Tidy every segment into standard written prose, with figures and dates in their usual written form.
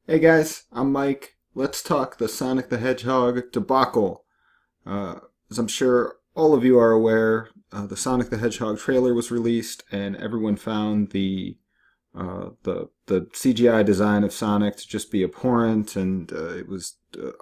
Hey guys, I'm Mike. Let's talk the Sonic the Hedgehog debacle. As I'm sure all of you are aware, the Sonic the Hedgehog trailer was released, and everyone found the CGI design of Sonic to just be abhorrent, and it was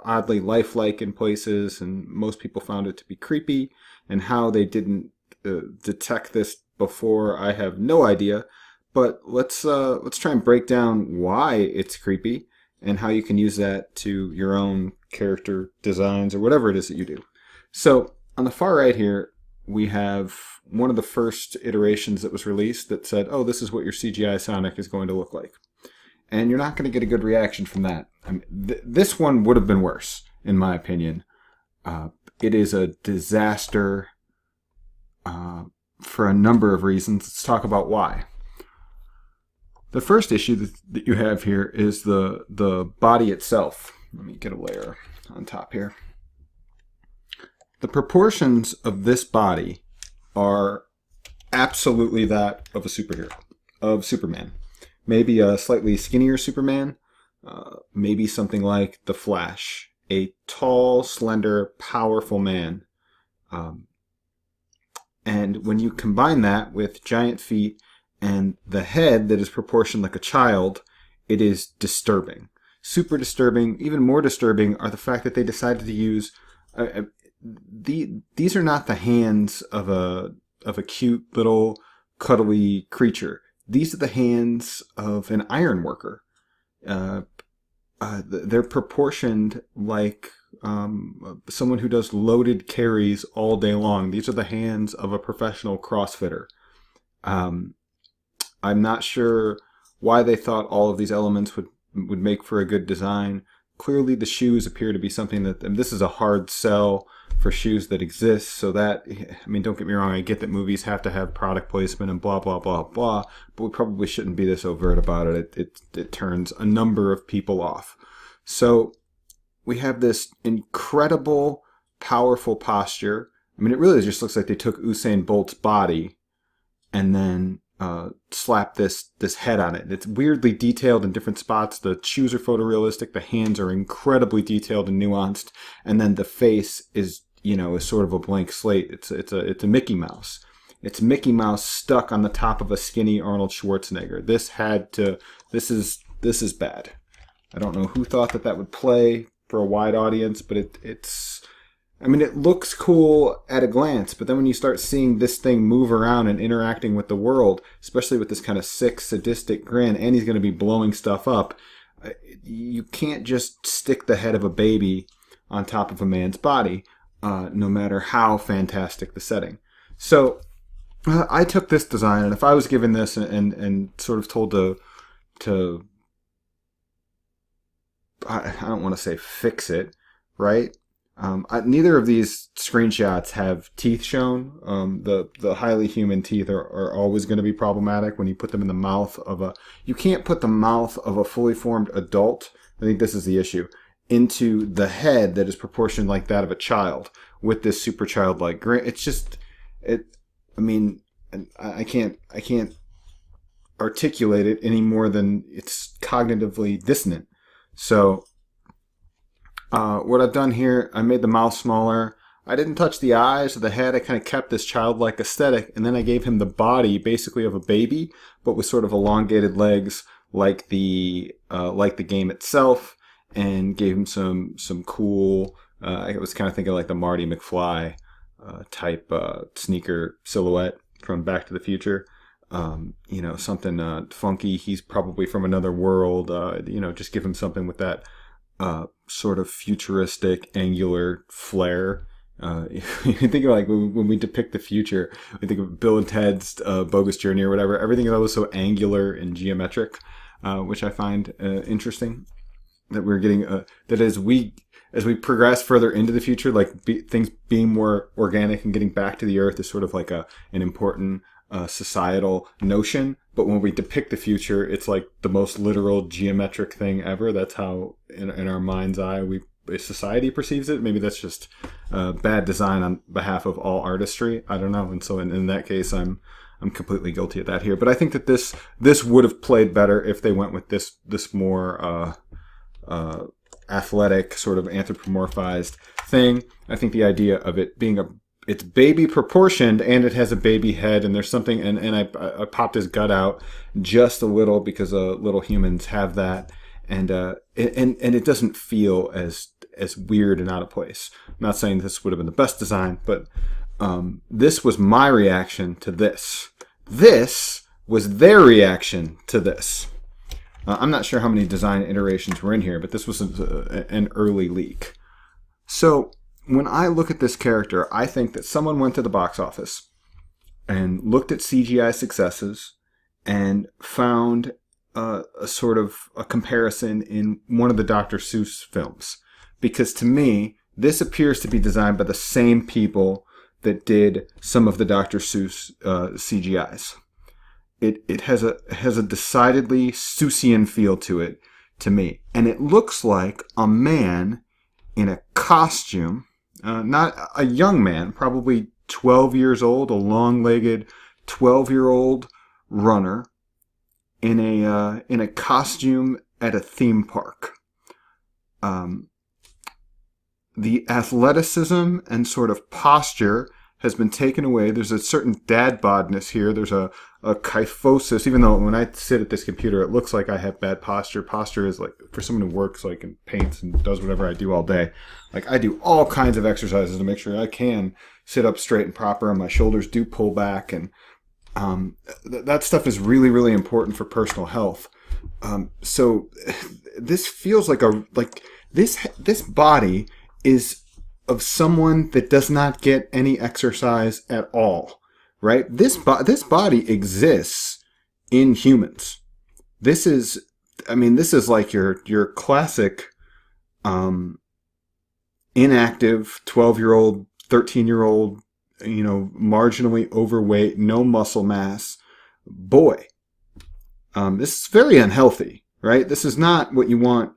oddly lifelike in places, and most people found it to be creepy. And how they didn't detect this before, I have no idea. But let's try and break down why it's creepy and how you can use that to your own character designs or whatever it is that you do. So on the far right here, we have one of the first iterations that was released that said, oh, this is what your CGI Sonic is going to look like. And you're not going to get a good reaction from that. I mean, this one would have been worse, in my opinion. It is a disaster for a number of reasons. Let's talk about why. The first issue that you have here is the body itself. Let me get a layer on top here. The proportions of this body are absolutely that of a superhero, of Superman. Maybe a slightly skinnier Superman, maybe something like the Flash, a tall, slender, powerful man. And when you combine that with giant feet and the head that is proportioned like a child, it is disturbing. Super disturbing. Even more disturbing are the fact that they decided to use these are not the hands of a cute little cuddly creature. These are the hands of an iron worker. They're proportioned like someone who does loaded carries all day long. These are the hands of a professional CrossFitter. I'm not sure why they thought all of these elements would make for a good design. Clearly the shoes appear to be something that, and this is a hard sell for shoes that exist, so that, I mean, don't get me wrong, I get that movies have to have product placement and blah, blah, blah, blah, but we probably shouldn't be this overt about it. It turns a number of people off. So we have this incredible, powerful posture. I mean, it really just looks like they took Usain Bolt's body and then slap this head on it. It's weirdly detailed in different spots. The shoes are photorealistic. The hands are incredibly detailed and nuanced. And then the face is sort of a blank slate. It's a Mickey Mouse. It's Mickey Mouse stuck on the top of a skinny Arnold Schwarzenegger. This is bad. I don't know who thought that would play for a wide audience, but it's. I mean, it looks cool at a glance, but then when you start seeing this thing move around and interacting with the world, especially with this kind of sick, sadistic grin, and he's going to be blowing stuff up, you can't just stick the head of a baby on top of a man's body, no matter how fantastic the setting. So I took this design, and if I was given this and sort of told to I don't want to say fix it, right? Neither of these screenshots have teeth shown. The highly human teeth are always going to be problematic when you put them in the mouth of a... You can't put the mouth of a fully formed adult, I think this is the issue, into the head that is proportioned like that of a child with this super childlike grin. It's just... I mean, I can't articulate it any more than it's cognitively dissonant. So... what I've done here, I made the mouth smaller. I didn't touch the eyes or the head. I kind of kept this childlike aesthetic, and then I gave him the body basically of a baby, but with sort of elongated legs like the game itself, and gave him some cool. I was kind of thinking like the Marty McFly type sneaker silhouette from Back to the Future. Something funky. He's probably from another world. Just give him something with that. Sort of futuristic, angular flair. You think of like when we depict the future, we think of Bill and Ted's Bogus Journey or whatever. Everything is always so angular and geometric, which I find interesting. That we're getting that as we progress further into the future, like things being more organic and getting back to the earth is sort of like an important societal notion. But when we depict the future, it's like the most literal geometric thing ever. That's how, in our mind's eye, society perceives it. Maybe that's just bad design on behalf of all artistry. I don't know. And so in that case, I'm completely guilty of that here. But I think that this would have played better if they went with this more athletic, sort of anthropomorphized thing. I think the idea of it being it's baby proportioned and it has a baby head, and there's something, and I popped his gut out just a little because little humans have that, and it doesn't feel as weird and out of place. I'm not saying this would have been the best design, but this was my reaction to this. This was their reaction to this. I'm not sure how many design iterations were in here, but this was an early leak. So when I look at this character, I think that someone went to the box office and looked at CGI successes and found a sort of a comparison in one of the Dr. Seuss films. Because to me, this appears to be designed by the same people that did some of the Dr. Seuss CGIs. It has a decidedly Seussian feel to it, to me. And it looks like a man in a costume, not a young man, probably 12 years old, a long-legged 12-year-old runner in a costume at a theme park. The athleticism and sort of posture has been taken away. There's a certain dad bodness here. There's a kyphosis, even though when I sit at this computer, it looks like I have bad posture. Posture is like for someone who works like and paints and does whatever I do all day. Like I do all kinds of exercises to make sure I can sit up straight and proper, and my shoulders do pull back, and that stuff is really, really important for personal health. So this feels like this body is of someone that does not get any exercise at all, right? This body exists in humans. This is like your classic inactive 12-year-old, 13-year-old, marginally overweight, no muscle mass boy. This is very unhealthy, right? This is not what you want.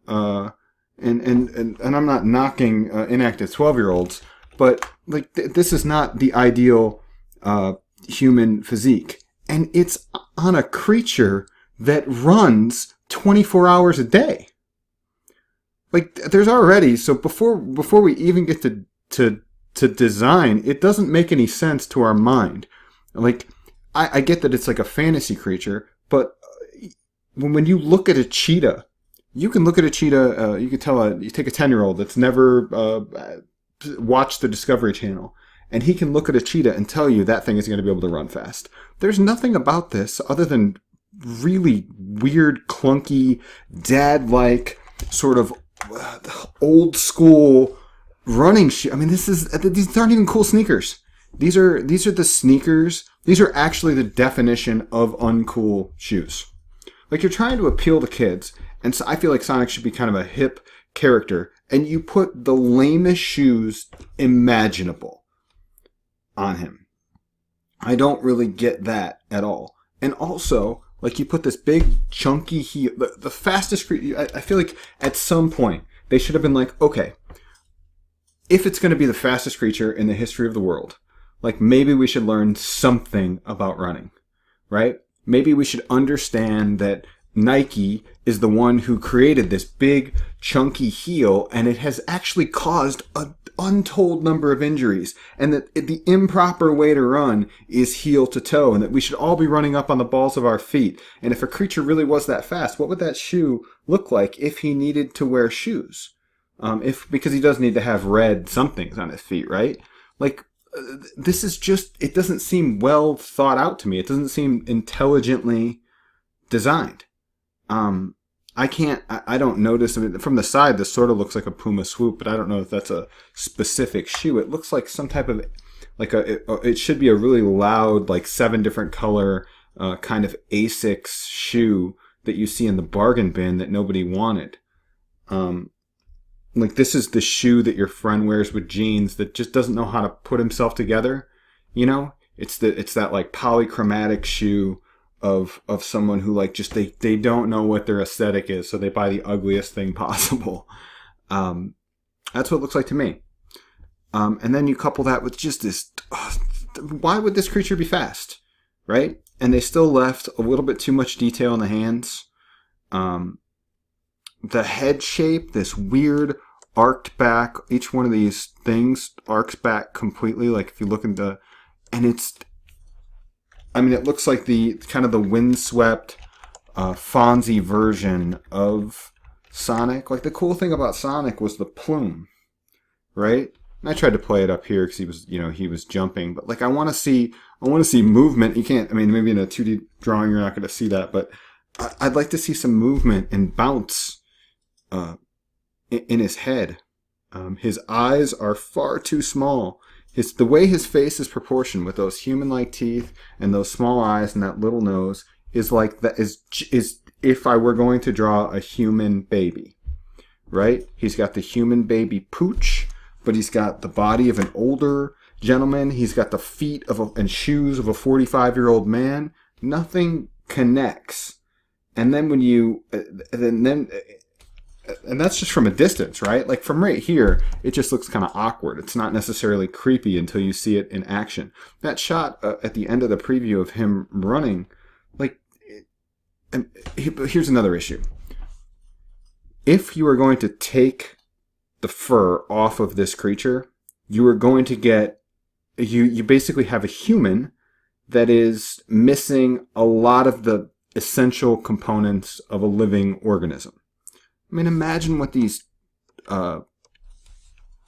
And I'm not knocking inactive 12-year-olds, but like this is not the ideal human physique, and it's on a creature that runs 24 hours a day. Like there's already, so before we even get to design, it doesn't make any sense to our mind. Like I get that it's like a fantasy creature, but when you look at a cheetah. You can look at a cheetah, you can tell you take a 10-year-old that's never watched the Discovery Channel, and he can look at a cheetah and tell you that thing is going to be able to run fast. There's nothing about this other than really weird, clunky, dad-like, sort of old school running shoe. I mean, these aren't even cool sneakers. These are the sneakers. These are actually the definition of uncool shoes. Like you're trying to appeal to kids. And so I feel like Sonic should be kind of a hip character, and you put the lamest shoes imaginable on him. I don't really get that at all. And also, like you put this big chunky heel, the fastest. I feel like at some point they should have been like, okay, if it's going to be the fastest creature in the history of the world, like maybe we should learn something about running, right? Maybe we should understand that Nike is the one who created this big, chunky heel, and it has actually caused an untold number of injuries, and that the improper way to run is heel to toe, and that we should all be running up on the balls of our feet. And if a creature really was that fast, what would that shoe look like if he needed to wear shoes? Because he does need to have red somethings on his feet, right? Like, this is just, it doesn't seem well thought out to me. It doesn't seem intelligently designed. I don't notice. I mean, from the side, this sort of looks like a Puma Swoop, but I don't know if that's a specific shoe. It looks like some type of, it should be a really loud, like 7 different color, kind of Asics shoe that you see in the bargain bin that nobody wanted. Like this is the shoe that your friend wears with jeans that just doesn't know how to put himself together. It's that like polychromatic shoe of someone who like just they don't know what their aesthetic is, so they buy the ugliest thing possible. That's what it looks like to me. And then you couple that with just this, why would this creature be fast, right? And they still left a little bit too much detail in the hands. the head shape, this weird arced back, each one of these things arcs back completely. Like if you look at and it looks like the kind of the windswept Fonzie version of Sonic. Like the cool thing about Sonic was the plume, right? And I tried to play it up here because he was jumping, but like I want to see movement. You can't. I mean, maybe in a 2D drawing you're not going to see that, but I'd like to see some movement and bounce in his head. His eyes are far too small. The way his face is proportioned with those human-like teeth and those small eyes and that little nose is like that is if I were going to draw a human baby, right? He's got the human baby pooch, but he's got the body of an older gentleman. He's got the feet and shoes of a 45-year-old man. Nothing connects. And then and that's just from a distance, right? Like from right here, it just looks kind of awkward. It's not necessarily creepy until you see it in action. That shot at the end of the preview of him running, like, here's another issue. If you are going to take the fur off of this creature, you are going to get, you basically have a human that is missing a lot of the essential components of a living organism. I mean, imagine what these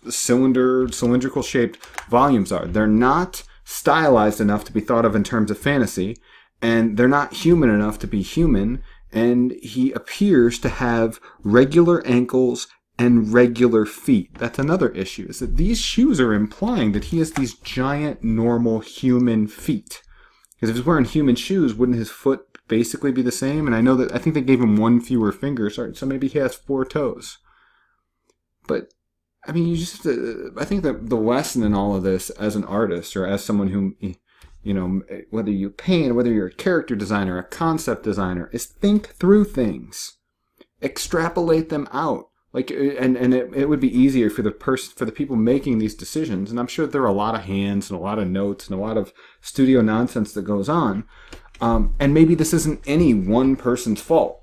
cylindrical shaped volumes are. They're not stylized enough to be thought of in terms of fantasy, and they're not human enough to be human, and he appears to have regular ankles and regular feet. That's another issue, is that these shoes are implying that he has these giant, normal human feet. Because if he's wearing human shoes, wouldn't his foot basically be the same? And I think they gave him one fewer finger, so maybe he has 4 toes. But I mean, you just I think that the lesson in all of this as an artist or as someone who, whether you paint or whether you're a character designer, a concept designer, is think through things, extrapolate them out. Like, and it would be easier for the people making these decisions. And I'm sure there are a lot of hands and a lot of notes and a lot of studio nonsense that goes on. And maybe this isn't any one person's fault.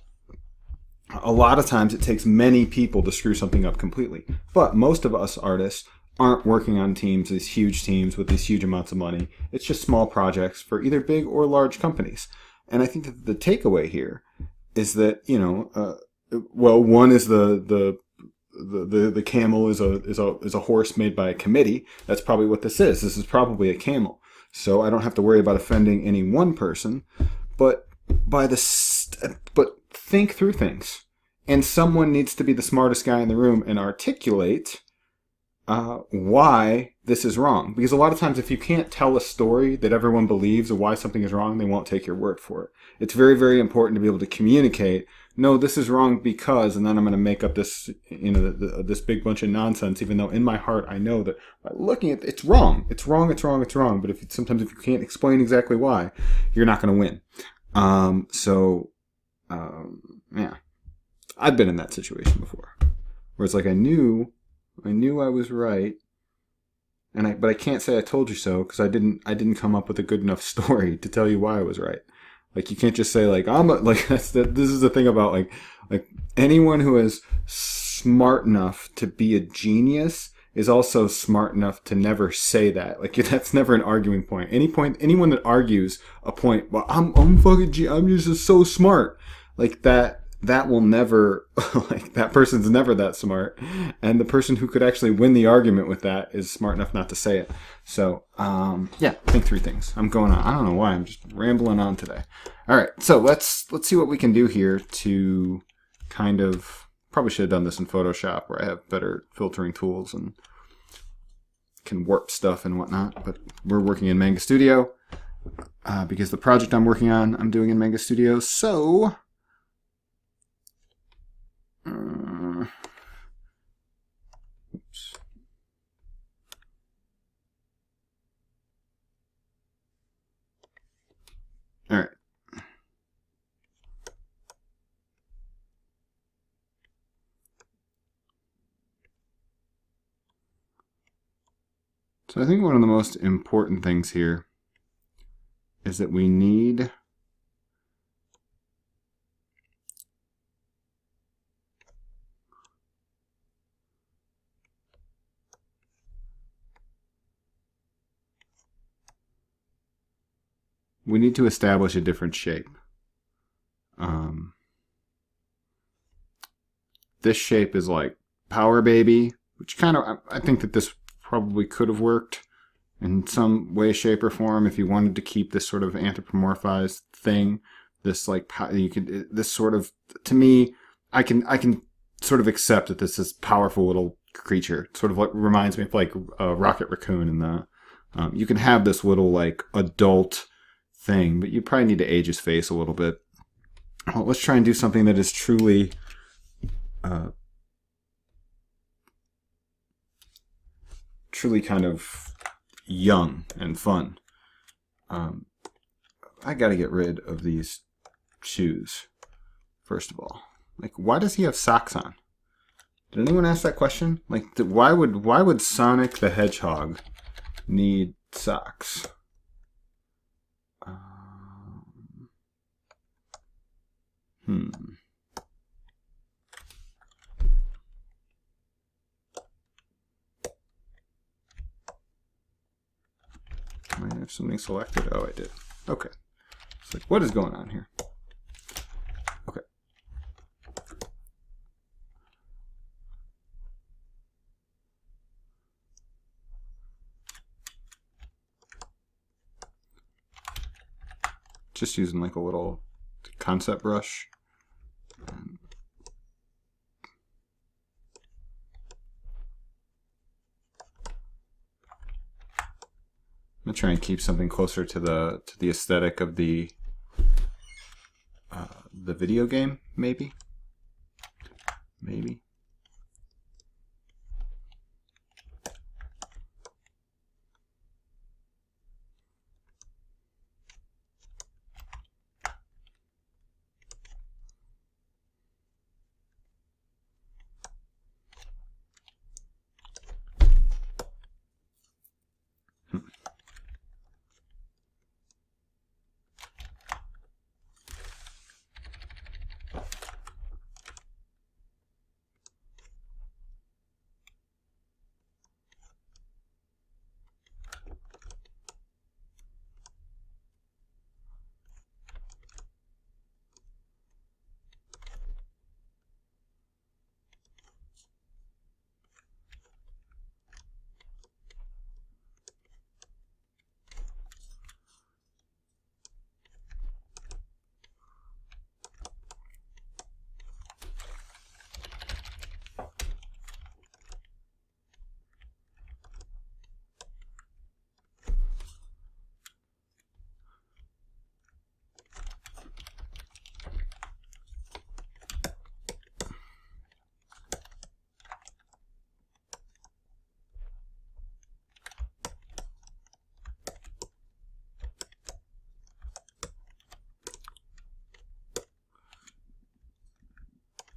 A lot of times it takes many people to screw something up completely. But most of us artists aren't working on teams, these huge teams with these huge amounts of money. It's just small projects for either big or large companies. And I think that the takeaway here is that, one is the camel is a horse made by a committee. That's probably what this is. This is probably a camel. So I don't have to worry about offending any one person, but think through things. And someone needs to be the smartest guy in the room and articulate why this is wrong. Because a lot of times if you can't tell a story that everyone believes of why something is wrong, they won't take your word for it. It's very, very important to be able to communicate, no, this is wrong because, and then I'm going to make up this, this big bunch of nonsense, even though in my heart I know that by looking at it's wrong. It's wrong, it's wrong, it's wrong. But sometimes if you can't explain exactly why, you're not going to win. Yeah. I've been in that situation before. Where it's like I knew I was right, but I can't say I told you so because I didn't come up with a good enough story to tell you why I was right. Like you can't just say like this is the thing about like anyone who is smart enough to be a genius is also smart enough to never say that. Like that's never an arguing point. Anyone that argues a point, well, I'm fucking I'm just so smart. Like that will never, like that person's never that smart. And the person who could actually win the argument with that is smart enough not to say it. So, yeah, think through things. I'm going on. I don't know why. I'm just rambling on today. All right. So let's see what we can do here to kind of, probably should have done this in Photoshop where I have better filtering tools and can warp stuff and whatnot. But we're working in Manga Studio because the project I'm working on, I'm doing in Manga Studio. So oops. All right. So I think one of the most important things here is that we need we need to establish a different shape. This shape is like Power Baby, which kind of, I think that this probably could have worked in some way, shape, or form if you wanted to keep this sort of anthropomorphized thing. This like you could, this sort of, to me, I can sort of accept that this is powerful little creature. It sort of like reminds me of like a Rocket Raccoon in the. You can have this little like adult thing, but you probably need to age his face a little bit. Well, let's try and do something that is truly kind of young and fun. I gotta get rid of these shoes, first of all. Like, why does he have socks on? Did anyone ask that question? Like, why would Sonic the Hedgehog need socks? Might have something selected. Oh, I did. Okay. It's like, what is going on here? Okay. Just using like a little concept brush. I'm gonna try and keep something closer to the aesthetic of the video game, maybe.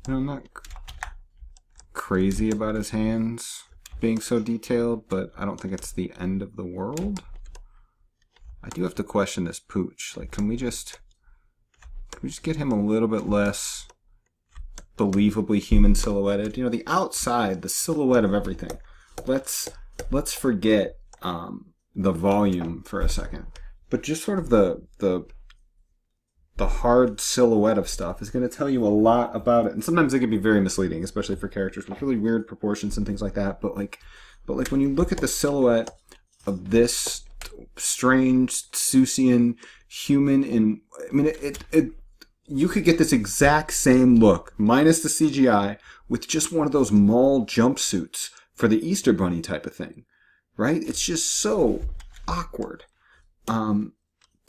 I'm not crazy about his hands being so detailed, but I don't think it's the end of the world. I do have to question this pooch. Like, can we just get him a little bit less believably human silhouetted? You know, the outside, the silhouette of everything. Let's forget the volume for a second, but just sort of the hard silhouette of stuff is going to tell you a lot about it. And sometimes it can be very misleading, especially for characters with really weird proportions and things like that. But when you look at the silhouette of this strange Seussian human, you could get this exact same look, minus the CGI, with just one of those mall jumpsuits for the Easter Bunny type of thing, right? It's just so awkward.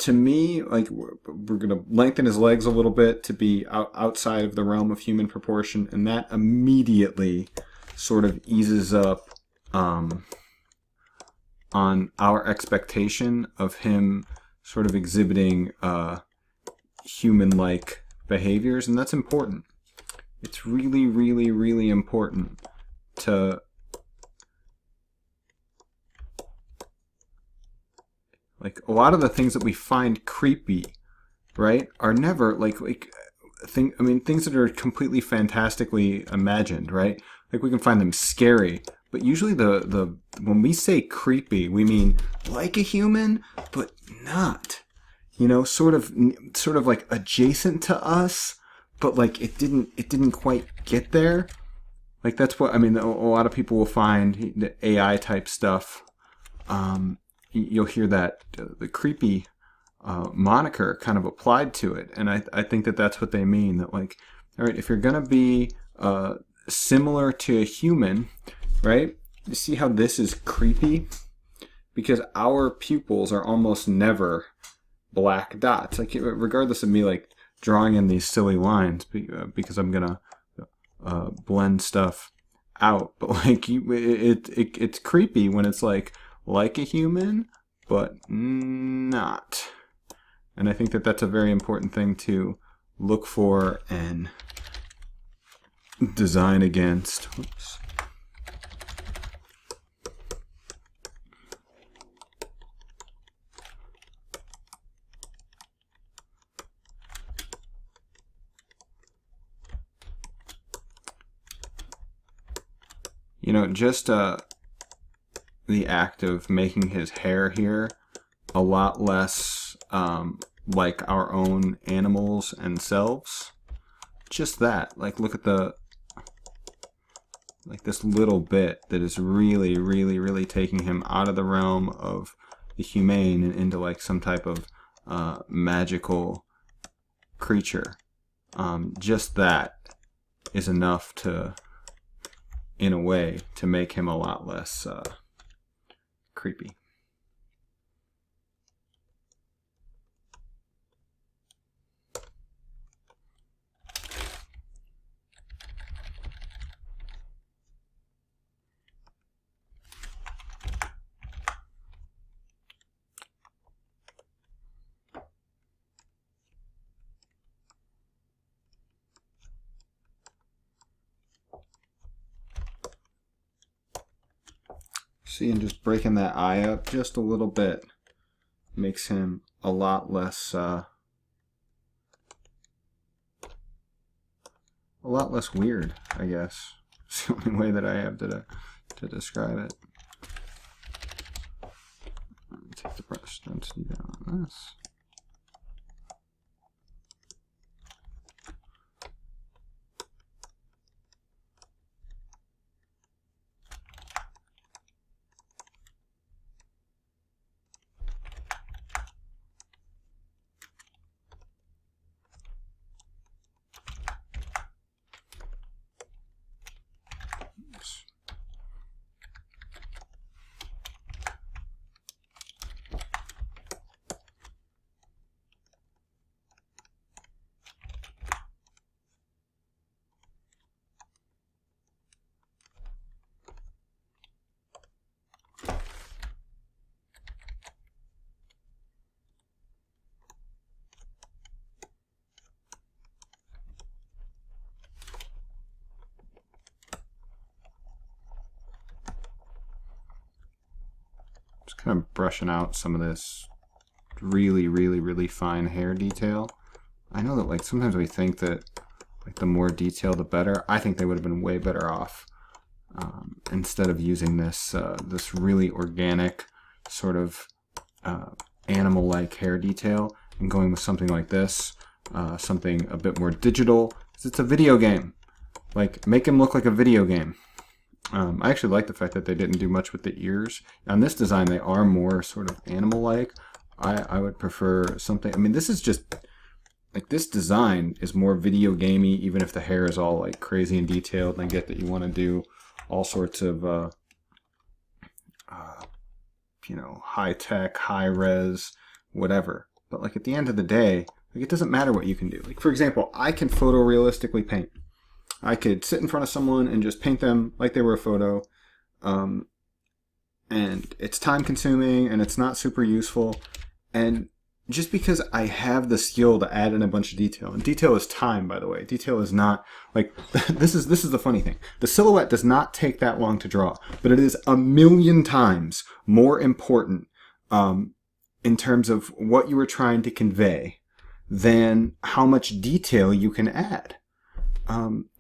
To me, like, we're going to lengthen his legs a little bit to be outside of the realm of human proportion, and that immediately sort of eases up on our expectation of him sort of exhibiting human-like behaviors, and that's important. It's really, really, really important to like a lot of the things that we find creepy, right, are never things that are completely fantastically imagined, right? Like we can find them scary, but usually when we say creepy, we mean like a human, but not. you know, sort of like adjacent to us, but like it didn't quite get there. Like that's what I mean. A lot of people will find the AI type stuff. You'll hear that the creepy moniker kind of applied to it, and I think that that's what they mean. That like, all right, if you're gonna be similar to a human, right? You see how this is creepy? Because our pupils are almost never black dots. Like regardless of me like drawing in these silly lines, because I'm gonna blend stuff out. But like it's creepy when it's like a human, but not. And I think that that's a very important thing to look for and design against. Oops. You know, just the act of making his hair here a lot less like our own animals and selves. Just that. Like, look at like this little bit that is really, really, really taking him out of the realm of the humane and into like some type of magical creature. Just that is enough to, in a way, to make him a lot less creepy. See, and just breaking that eye up just a little bit makes him a lot less weird, I guess. It's the only way that I have to describe it. Take the brush density down on this. Just kind of brushing out some of this really, really, really fine hair detail. I know that like sometimes we think that like the more detail the better. I think they would have been way better off instead of using this this really organic sort of animal-like hair detail and going with something like this, something a bit more digital. 'Cause it's a video game. Like, make him look like a video game. I actually like the fact that they didn't do much with the ears. On this design, they are more sort of animal-like. I would prefer something... I mean, this is just... Like, this design is more video gamey, even if the hair is all, like, crazy and detailed. And I get that you want to do all sorts of, you know, high-tech, high-res, whatever. But, like, at the end of the day, like, it doesn't matter what you can do. Like, for example, I can photorealistically paint. I could sit in front of someone and just paint them like they were a photo. And it's time consuming and it's not super useful. And just because I have the skill to add in a bunch of detail, and detail is time, by the way. Detail is not, like, this is the funny thing. The silhouette does not take that long to draw, but it is a million times more important in terms of what you were trying to convey than how much detail you can add.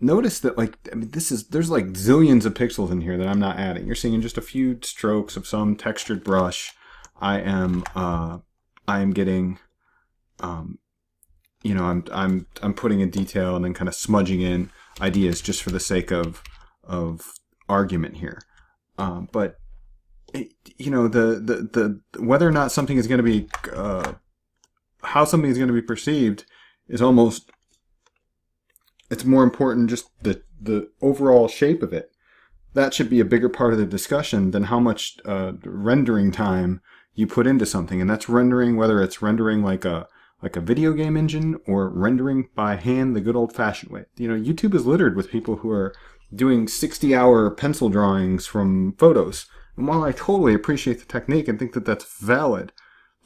Notice that, like, I mean, there's like zillions of pixels in here that I'm not adding. You're seeing in just a few strokes of some textured brush, I am getting you know, I'm putting in detail and then kind of smudging in ideas just for the sake of argument here. But you know, the whether or not something is going to be how something is going to be perceived is almost, it's more important just the overall shape of it. That should be a bigger part of the discussion than how much rendering time you put into something. And that's rendering, whether it's rendering like a video game engine or rendering by hand the good old-fashioned way. You know, YouTube is littered with people who are doing 60-hour pencil drawings from photos. And while I totally appreciate the technique and think that that's valid,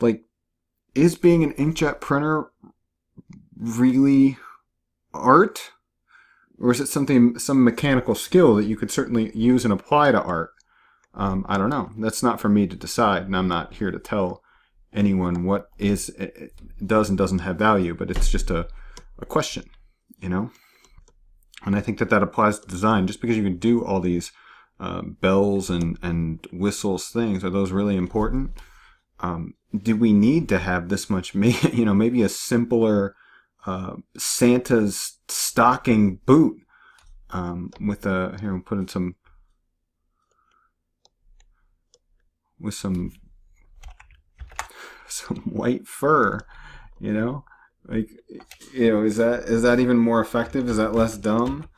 like, is being an inkjet printer really art? Or is it some mechanical skill that you could certainly use and apply to art? I don't know. That's not for me to decide, and I'm not here to tell anyone what does and doesn't have value, but it's just a question, you know? And I think that applies to design. Just because you can do all these bells and whistles things, are those really important? Do we need to have this much, you know, maybe a simpler Santa's stocking boot with here we'll put in some white fur, you know, like, you know, is that even more effective? Is that less dumb?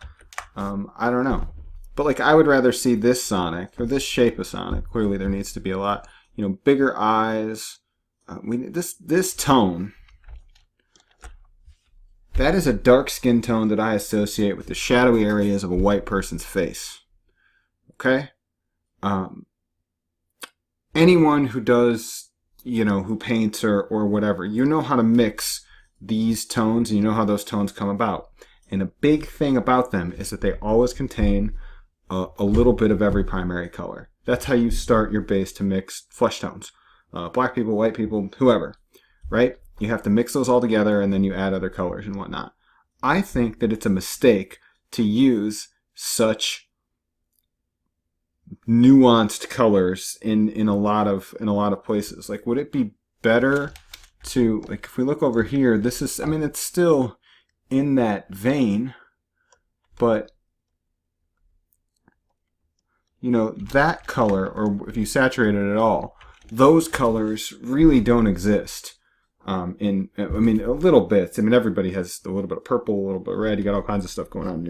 I don't know, but like, I would rather see this Sonic, or this shape of Sonic. Clearly there needs to be a lot, you know, bigger eyes. This tone, that is a dark skin tone that I associate with the shadowy areas of a white person's face. Okay? Anyone who does, you know, who paints or whatever, you know how to mix these tones, and you know how those tones come about. And a big thing about them is that they always contain a little bit of every primary color. That's how you start your base to mix flesh tones. Black people, white people, whoever, right? You have to mix those all together, and then you add other colors and whatnot. I think that it's a mistake to use such nuanced colors in a lot of places. Like, would it be better to, like, if we look over here, this is, I mean, it's still in that vein, but you know, that color, or if you saturate it at all, those colors really don't exist. I mean, a little bit. I mean, everybody has a little bit of purple, a little bit of red. You got all kinds of stuff going on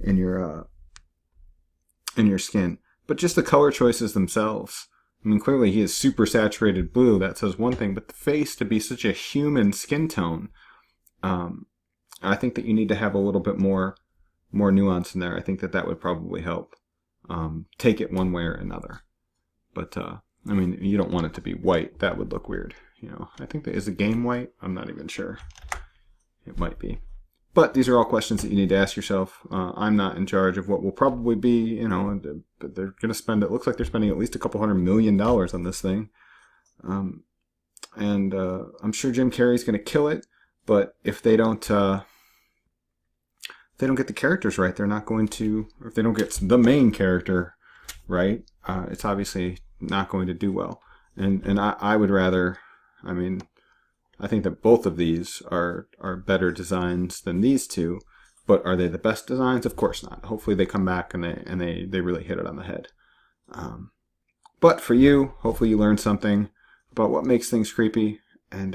in your skin. But just the color choices themselves. I mean, clearly he is super saturated blue. That says one thing. But the face, to be such a human skin tone, I think that you need to have a little bit more nuance in there. I think that would probably help take it one way or another. But I mean, you don't want it to be white. That would look weird. You know, I think that is a game white. I'm not even sure. It might be. But these are all questions that you need to ask yourself. I'm not in charge of what will probably be, you know, but they're going to spend, it looks like they're spending at least a couple $100 million on this thing. I'm sure Jim Carrey's going to kill it, but if they don't get the characters right, they're not going to, or if they don't get the main character right, it's obviously not going to do well. And I would rather, I mean, I think that both of these are better designs than these two, but are they the best designs? Of course not. Hopefully they come back and they really hit it on the head. But for you, hopefully you learned something about what makes things creepy. And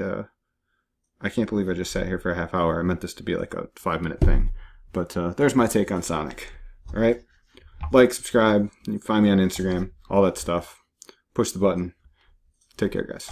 I can't believe I just sat here for a half hour. I meant this to be like a 5-minute thing. But there's my take on Sonic. All right? Like, subscribe. You can find me on Instagram. All that stuff. Push the button. Take care, guys.